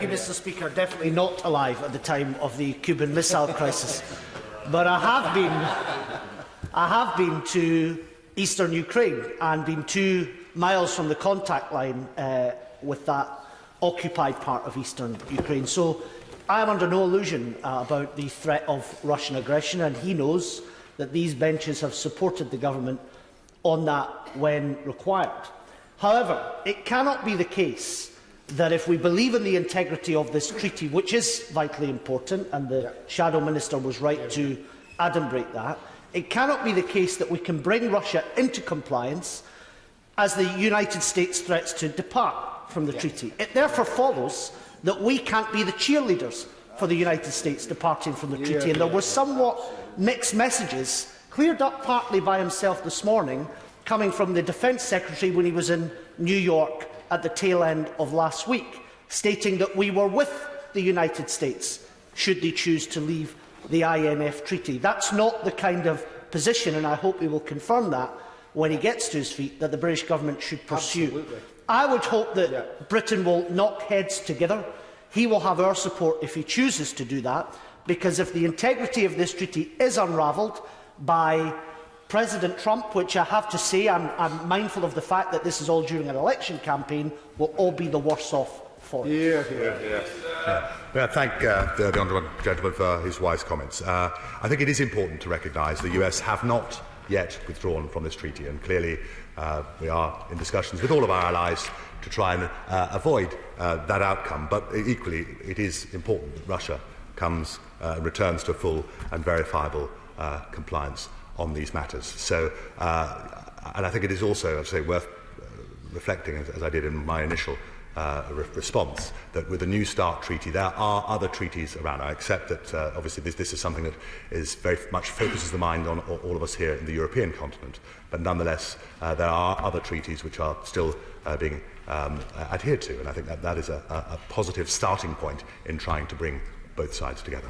you, Mr. Speaker. Definitely not alive at the time of the Cuban Missile Crisis. But I have been to eastern Ukraine and been 2 miles from the contact line with that occupied part of eastern Ukraine. So I am under no illusion about the threat of Russian aggression, and he knows that these benches have supported the government on that when required. However, it cannot be the case that if we believe in the integrity of this treaty, which is vitally important, and the Shadow Minister was right to adumbrate that, it cannot be the case that we can bring Russia into compliance as the United States threats to depart from the treaty. It therefore follows that we can't be the cheerleaders for the United States departing from the treaty. And there were somewhat mixed messages, cleared up partly by himself this morning, coming from the Defence Secretary when he was in New York at the tail end of last week, stating that we were with the United States should they choose to leave the INF Treaty. That's not the kind of position, and I hope he will confirm that when he gets to his feet, that the British Government should pursue. Absolutely. I would hope that Britain will knock heads together. He will have our support if he chooses to do that, because if the integrity of this treaty is unravelled by President Trump, which I have to say I'm mindful of the fact that this is all during an election campaign, will all be the worse off for it. I thank the honourable gentleman for his wise comments. I think it is important to recognise the US have not yet withdrawn from this treaty, and clearly we are in discussions with all of our allies to try and avoid that outcome. But equally, it is important that Russia returns to full and verifiable compliance on these matters. So, and I think it is also, I'd say, worth reflecting, as I did in my initial response, that with the New START treaty there are other treaties around. I accept that obviously this is something that is very much focuses the mind on all of us here in the European continent, but nonetheless there are other treaties which are still being adhered to, and I think that is a positive starting point in trying to bring both sides together.